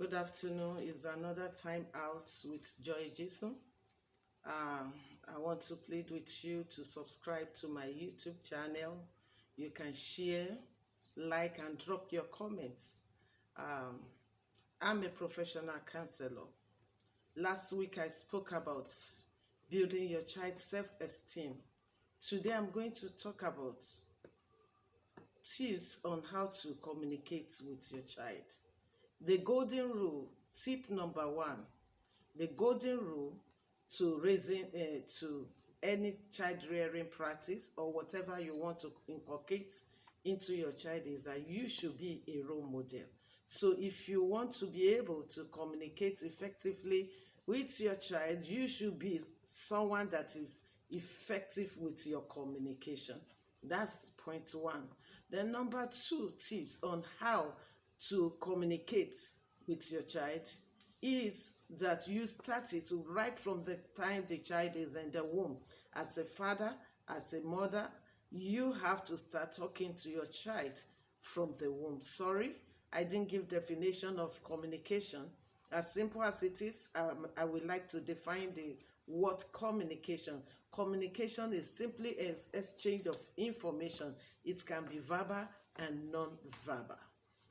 Good afternoon. It's another time out with Joy Ejisun. I want to plead with you to subscribe to my YouTube channel. You can share, like, and drop your comments. Um, I'm a professional counselor. Last week I spoke about building your child's self-esteem. Today I'm going to talk about tips on how to communicate with your child. The golden rule, tip number one, the golden rule to raising to any child rearing practice or whatever you want to inculcate into your child is that you should be a role model. So if you want to be able to communicate effectively with your child, you should be someone that is effective with your communication. That's point one. Then number two tips on how to communicate with your child is that you start it right from the time the child is in the womb. As a father, as a mother, you have to start talking to your child from the womb. Sorry, I didn't give definition of communication. As simple as it is, I would like to define the word communication. Communication is simply an exchange of information. It can be verbal and non-verbal.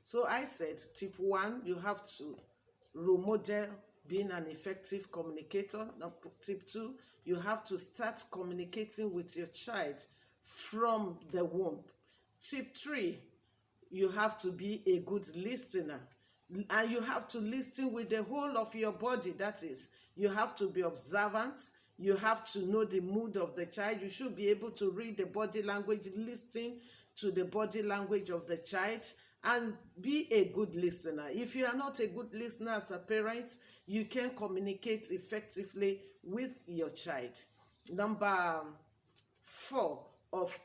So I said, tip one, you have to role model being an effective communicator. Now, tip two, you have to start communicating with your child from the womb. Tip three, you have to be a good listener. And you have to listen with the whole of your body. That is, you have to be observant. You have to know the mood of the child. You should be able to read the body language, listen to the body language of the child, and be a good listener. If you are not a good listener as a parent, you can communicate effectively with your child. Number four of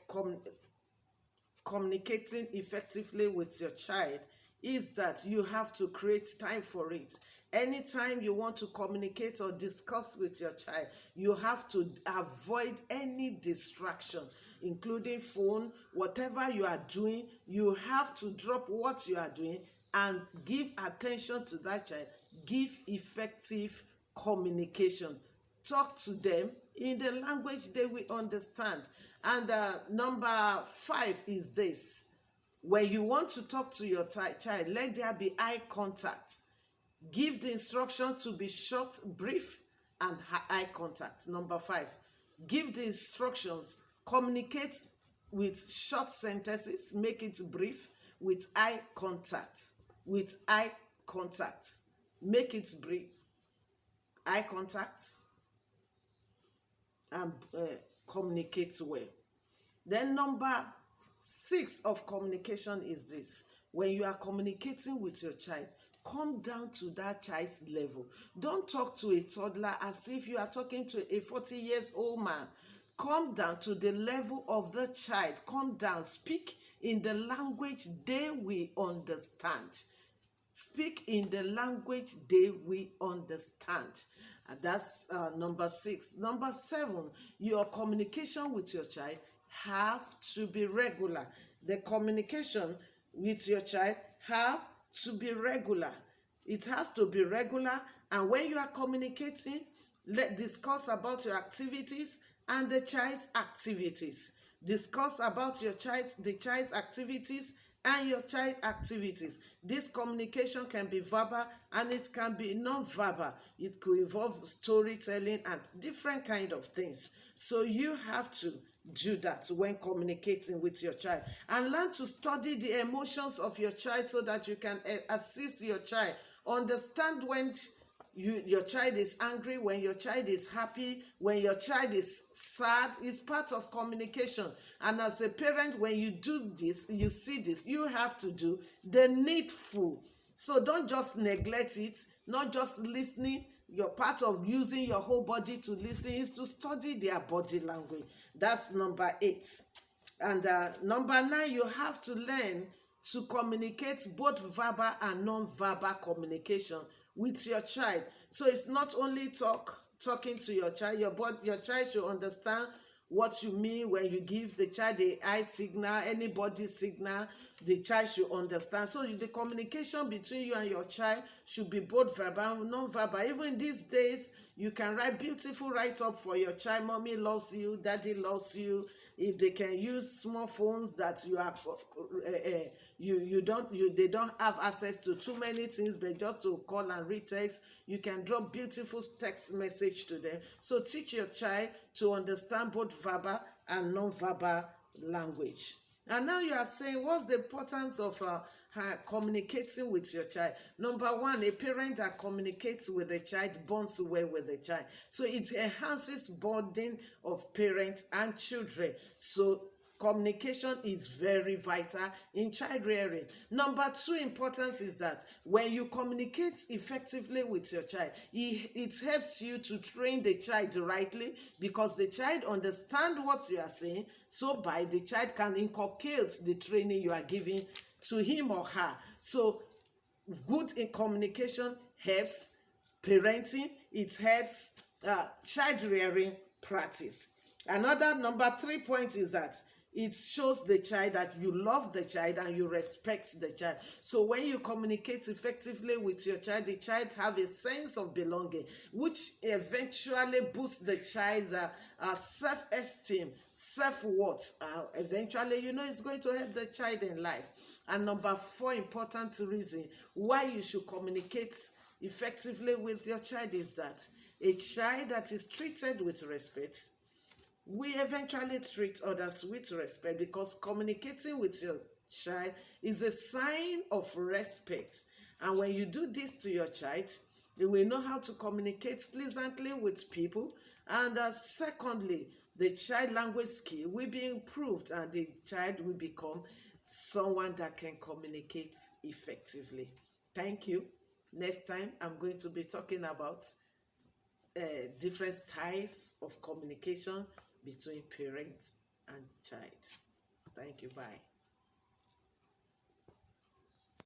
communicating effectively with your child is that you have to create time for it. Anytime you want to communicate or discuss with your child, you have to avoid any distraction, including phone. Whatever you are doing, you have to drop what you are doing and give attention to that child. Give effective communication. Talk to them in the language they will understand. And number five is this. When you want to talk to your child, let there be eye contact. Give the instruction to be short, brief, and eye contact. Number five, give the instructions. Communicate with short sentences. Make it brief with eye contact. With eye contact. Make it brief. Eye contact. And communicate well. Then number six of communication is this. When you are communicating with your child, come down to that child's level. Don't talk to a toddler as if you are talking to a 40-year-old man. Come down to the level of the child. Come down. Speak in the language they will understand. Speak in the language they will understand. And that's number six. Number seven, your communication with your child have to be regular. The communication with your child have to be regular. It has to be regular. And when you are communicating, discuss about your activities and the child's activities. Discuss about the child's activities and your child activities. This communication can be verbal and it can be non-verbal. It could involve storytelling and different kind of things. So you have to do that when communicating with your child, and learn to study the emotions of your child so that you can assist your child. Understand when your child is angry, when your child is happy, when your child is sad. Is part of communication. And as a parent, when you do this, you see this, you have to do the needful. So don't just neglect it, not just listening. Your part of using your whole body to listen is to study their body language. That's number eight. And number nine, you have to learn to communicate both verbal and non-verbal communication with your child. So it's not only talking to your child, your child should understand what you mean when you give the child the eye signal, any body signal, the child should understand. So the communication between you and your child should be both verbal and non-verbal. Even these days, you can write beautiful write-up for your child. Mommy loves you, daddy loves you. If they can use small phones that you are they don't have access to too many things, but just to call and read text, you can drop beautiful text message to them. So teach your child to understand both verbal and non-verbal language. And now you are saying, what's the importance of communicating with your child? Number one, a parent that communicates with the child bonds well with the child. So it enhances bonding of parents and children. So communication is very vital in child rearing. Number two importance is that when you communicate effectively with your child, it helps you to train the child rightly, because the child understands what you are saying, so by the child can inculcate the training you are giving to him or her. So good in communication helps parenting, it helps child rearing practice. Another number 3 point is that it shows the child that you love the child and you respect the child. So when you communicate effectively with your child, the child have a sense of belonging, which eventually boosts the child's self-esteem, self-worth. Eventually, it's going to help the child in life. And number 4 important reason why you should communicate effectively with your child is that a child that is treated with respect, we eventually treat others with respect, because communicating with your child is a sign of respect. And when you do this to your child, you will know how to communicate pleasantly with people. And secondly, the child language skill will be improved, and the child will become someone that can communicate effectively. Thank you. Next time, I'm going to be talking about different styles of communication between parents and child. Thank you. Bye.